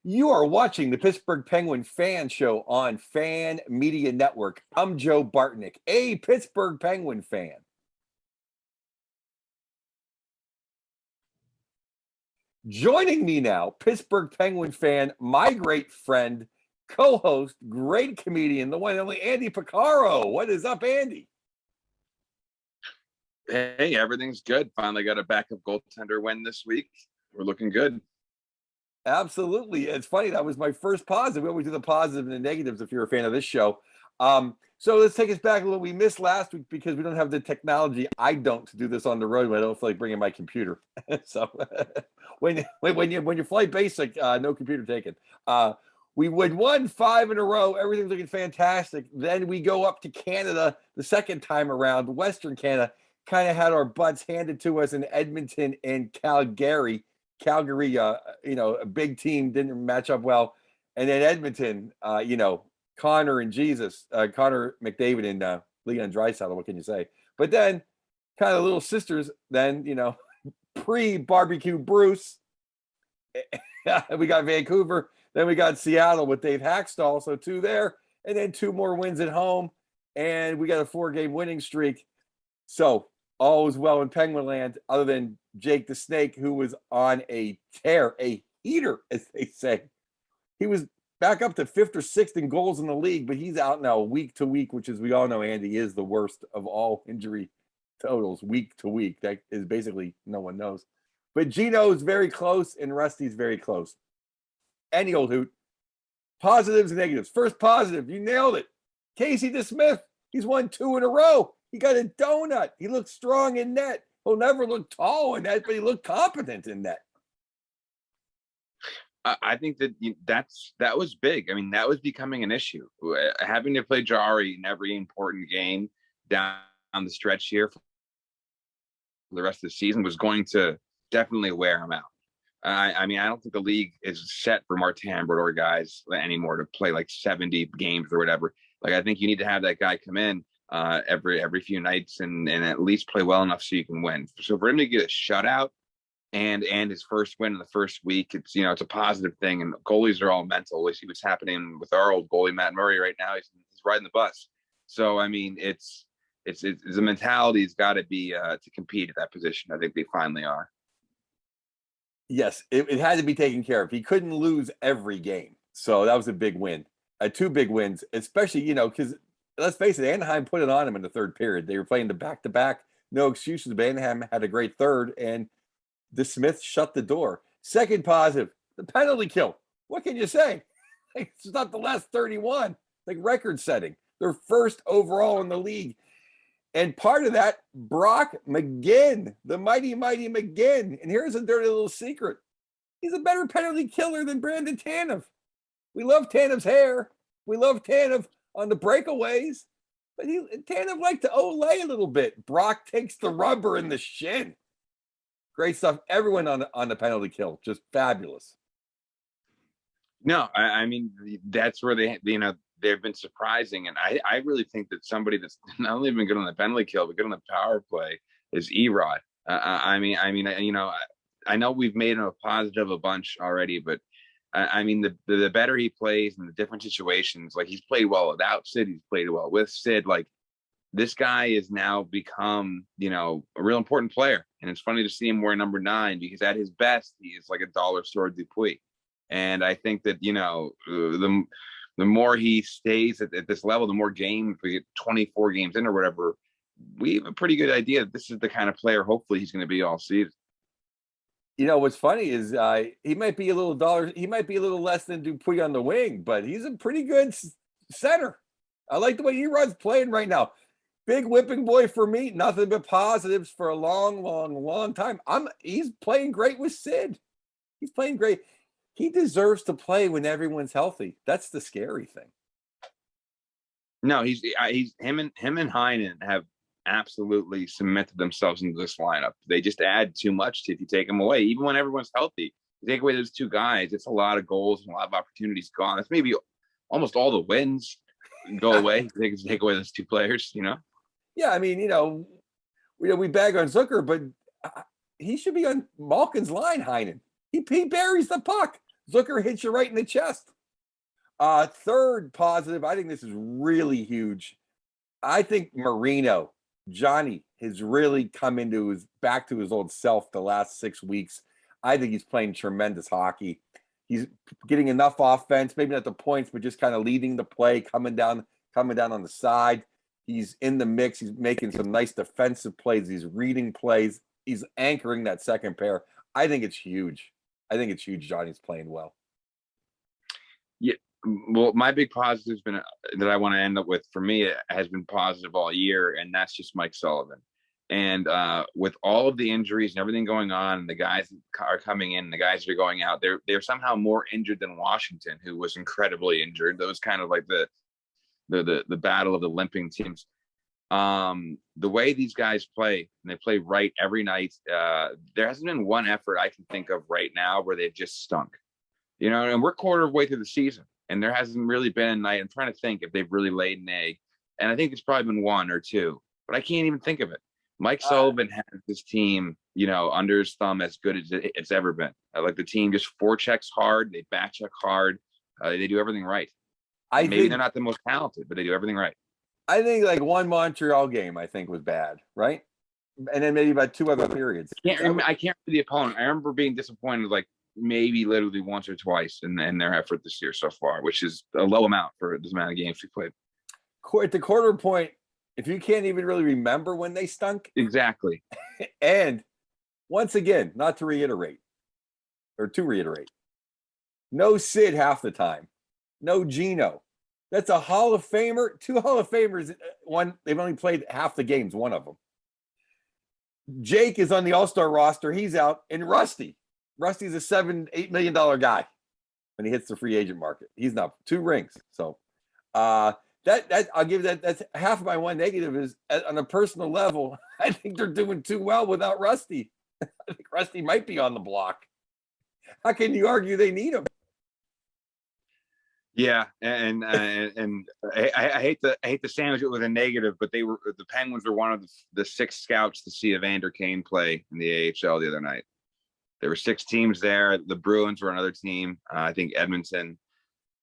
You are watching the Pittsburgh Penguin Fan Show on Fan Media Network. I'm Joe Bartnick, a Pittsburgh Penguin fan. Joining me now, Pittsburgh Penguin fan, my great friend, co-host, great comedian, the one and only Andy Picaro. What is up, Andy? Hey, everything's good. Finally got a backup goaltender win this week. We're looking good. Absolutely. It's funny. That was my first positive. We always do the positives and the negatives if you're a fan of this show. So let's take us back a little. We missed last week because we don't have the technology. I don't to do this on the road when I don't feel like bringing my computer. So when you fly basic, no computer taken. We won 5 in a row. Everything's looking fantastic. Then we go up to Canada the second time around. Western Canada kind of had our butts handed to us in Edmonton and Calgary. Calgary, a big team, didn't match up well. And then Edmonton, Connor and Jesus, Connor McDavid and Leon Draisaitl, what can you say? But then kind of little sisters, then, pre-barbecue Bruce, we got Vancouver, then we got Seattle with Dave Hackstall, so 2 there, and then 2 more wins at home, and we got a 4-game winning streak. So all is well in Penguin land, other than Jake the Snake, who was on a tear, a heater, as they say. He was back up to 5th or 6th in goals in the league, but he's out now week to week, which, as we all know, Andy, is the worst of all injury totals week to week. That is basically no one knows. But Gino's very close, and Rusty's very close. Any old hoot. Positives and negatives. First positive, you nailed it. Casey DeSmith, he's won 2 in a row. He got a donut. He looked strong in net. He'll never look tall in net, but he looked competent in net. I think that was big. I mean, that was becoming an issue. Having to play Jari in every important game down the stretch here for the rest of the season was going to definitely wear him out. I mean, I don't think the league is set for Martin Brodeur guys anymore to play like 70 games or whatever. Like, I think you need to have that guy come in every few nights and at least play well enough so you can win. So for him to get a shutout and his first win in the first week, it's a positive thing. And goalies are all mental. We see what's happening with our old goalie Matt Murray right now. He's riding the bus. So I mean, it's the mentality's got to be to compete at that position. I think they finally are. Yes, it had to be taken care of. He couldn't lose every game, so that was a big win. 2 big wins, especially because let's face it, Anaheim put it on him in the third period. They were playing the back-to-back, no excuses. But Anaheim had a great third, and DeSmith shut the door. Second positive, the penalty kill. What can you say? It's not the last 31, like record-setting. They're first overall in the league. And part of that, Brock McGinn, the mighty, mighty McGinn. And here's a dirty little secret. He's a better penalty killer than Brandon Tanev. We love Tanev's hair. We love Tanev on the breakaways. But Tanev liked to Olay a little bit. Brock takes the rubber in the shin. Great stuff. Everyone on the penalty kill, just fabulous. No, I mean, that's where they've been surprising. And I really think that somebody that's not only been good on the penalty kill, but good on the power play is Erod. I know we've made him a positive a bunch already, but I mean, the better he plays in the different situations, like he's played well without Sid, he's played well with Sid. Like, this guy has now become, a real important player. And it's funny to see him wear number 9 because at his best, he is like a dollar store Dupuis. And I think that, the more he stays at this level, the more games we get, 24 games in or whatever, we have a pretty good idea that this is the kind of player hopefully he's going to be all season. What's funny is he might be a little less than Dupuis on the wing, but he's a pretty good center. I like the way Erod's playing right now. Big whipping boy for me. Nothing but positives for a long, long, long time. He's playing great with Sid. He's playing great. He deserves to play when everyone's healthy. That's the scary thing. No, he's him and Heinen have absolutely cemented themselves into this lineup. They just add too much if you take them away. Even when everyone's healthy, you take away those 2 guys, it's a lot of goals and a lot of opportunities gone. It's maybe almost all the wins go away. Take away those 2 players, Yeah, I mean, we bag on Zucker, but he should be on Malkin's line, Heinen. He buries the puck. Zucker hits you right in the chest. Third positive, I think this is really huge. I think Marino, Johnny, has really come into his back to his old self the last 6 weeks. I think he's playing tremendous hockey. He's getting enough offense, maybe not the points, but just kind of leading the play, coming down on the side. He's in the mix. He's making some nice defensive plays. He's reading plays. He's anchoring that second pair. I think it's huge. Johnny's playing well. Yeah. Well, my big positive has been that I want to end up with for me has been positive all year, and that's just Mike Sullivan. And with all of the injuries and everything going on, the guys that are coming in, the guys that are going out, they're somehow more injured than Washington, who was incredibly injured. That was kind of like the battle of the limping teams. The way these guys play, and they play right every night. There hasn't been one effort I can think of right now where they've just stunk. You know, and we're quarter of the way through the season, and there hasn't really been a night. I'm trying to think if they've really laid an egg, and I think it's probably been one or two, but I can't even think of it. Mike Sullivan has this team, you know, under his thumb as good as it's ever been. Like the team just forechecks hard, they back check hard, they do everything right. Maybe they're not the most talented, but they do everything right. I think like one Montreal game I think was bad, right? And then maybe about 2 other periods. I can't remember the opponent. I remember being disappointed like maybe literally once or twice in their effort this year so far, which is a low amount for this amount of games we played. At the quarter point, if you can't even really remember when they stunk. Exactly. And once again, not to reiterate, no Sid half the time. No Gino. That's a Hall of Famer. 2 Hall of Famers. One, they've only played half the games, one of them. Jake is on the All-Star roster. He's out. And Rusty's a $7-8 million guy when he hits the free agent market. He's not 2 rings. So that I'll give that's half of my one negative is on a personal level. I think they're doing too well without Rusty. I think Rusty might be on the block. How can you argue they need him? Yeah, and I hate to sandwich it with a negative, but the Penguins were one of the 6 scouts to see Evander Kane play in the AHL the other night. There were 6 teams there. The Bruins were another team. I think Edmonton.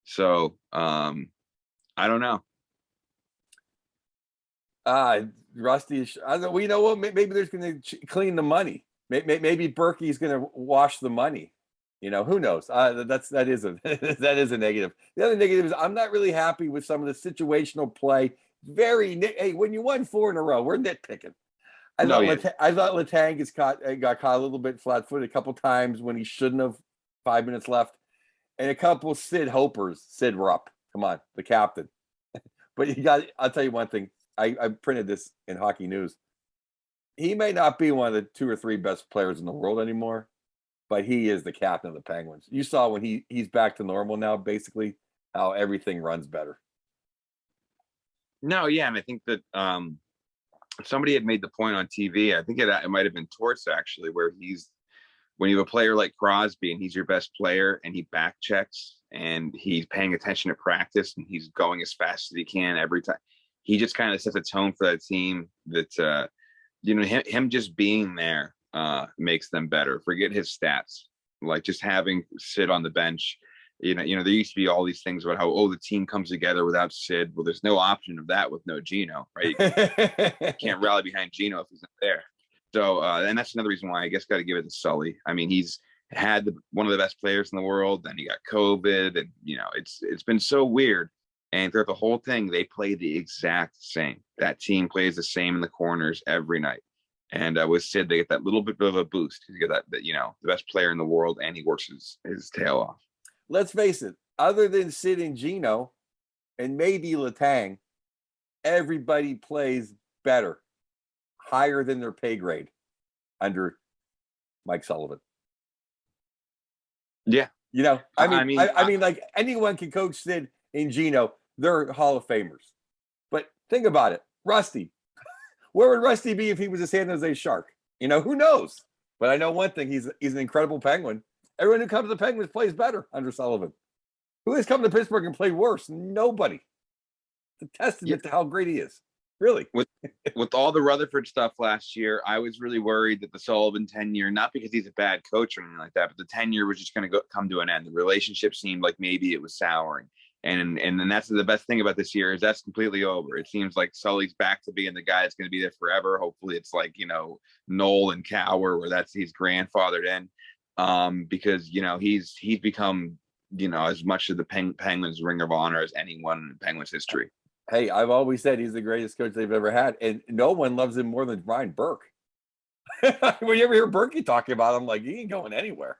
So I don't know. Rusty, I don't know. We know what? Maybe there's going to clean the money. Maybe Berkey's going to wash the money. You know, who knows? That is a negative. The other negative is I'm not really happy with some of the situational play. Hey, when you won 4 in a row, we're nitpicking. I thought Letang got caught a little bit flat-footed a couple times when he shouldn't have. 5 minutes left, and a couple Sid Hopers. Sid Rupp, come on, the captain. But I'll tell you one thing. I printed this in Hockey News. He may not be one of the 2 or 3 best players in the world anymore, but he is the captain of the Penguins. You saw when he's back to normal now, basically, how everything runs better. No, yeah, and I think that somebody had made the point on TV. I think it might have been Torts actually, where when you have a player like Crosby and he's your best player and he back checks and he's paying attention to practice and he's going as fast as he can every time. He just kind of sets a tone for that team that him just being there makes them better. Forget his stats. Like just having Sid on the bench, you know, there used to be all these things about how, the team comes together without Sid. Well, there's no option of that with no Gino, right? You can't rally behind Gino if he's not there. So, and that's another reason why I guess got to give it to Sully. I mean, he's had one of the best players in the world. Then he got COVID, and it's been so weird. And throughout the whole thing, they play the exact same. That team plays the same in the corners every night. And with Sid, they get that little bit of a boost because you get that the best player in the world, and he works his tail off. Let's face it. Other than Sid and Gino, and maybe Letang, everybody plays better, higher than their pay grade under Mike Sullivan. Yeah, I mean, like anyone can coach Sid and Gino. They're Hall of Famers. But think about it, Rusty. Where would Rusty be if he was a San Jose Shark? Who knows? But I know one thing: he's an incredible Penguin. Everyone who comes to the Penguins plays better under Sullivan. Who has come to Pittsburgh and played worse? Nobody. It's a testament to how great he is. Really? With all the Rutherford stuff last year, I was really worried that the Sullivan tenure, not because he's a bad coach or anything like that, but the tenure was just going to come to an end. The relationship seemed like maybe it was souring. And then that's the best thing about this year is that's completely over. It seems like Sully's back to being the guy that's going to be there forever. Hopefully it's like, Noel and Cower where he's grandfathered in. Because, he's become, as much of the Penguins Ring of Honor as anyone in Penguins history. Hey, I've always said he's the greatest coach they've ever had, and no one loves him more than Brian Burke. When you ever hear Berkey talking about him, like, he ain't going anywhere.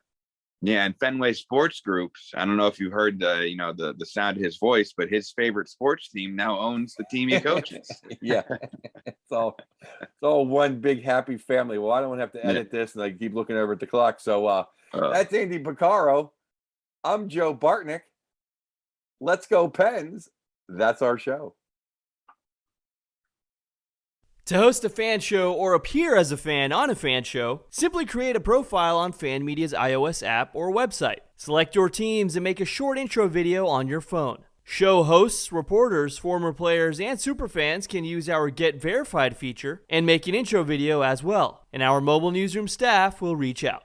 Yeah, and Fenway Sports Groups. I don't know if you heard the sound of his voice, but his favorite sports team now owns the team he coaches. Yeah, it's all one big happy family. Well, I don't have to edit this, and I keep looking over at the clock. So that's Andy Picaro. I'm Joe Bartnick. Let's go Pens. That's our show. To host a fan show or appear as a fan on a fan show, simply create a profile on Fan Media's iOS app or website. Select your teams and make a short intro video on your phone. Show hosts, reporters, former players, and superfans can use our Get Verified feature and make an intro video as well, and our mobile newsroom staff will reach out.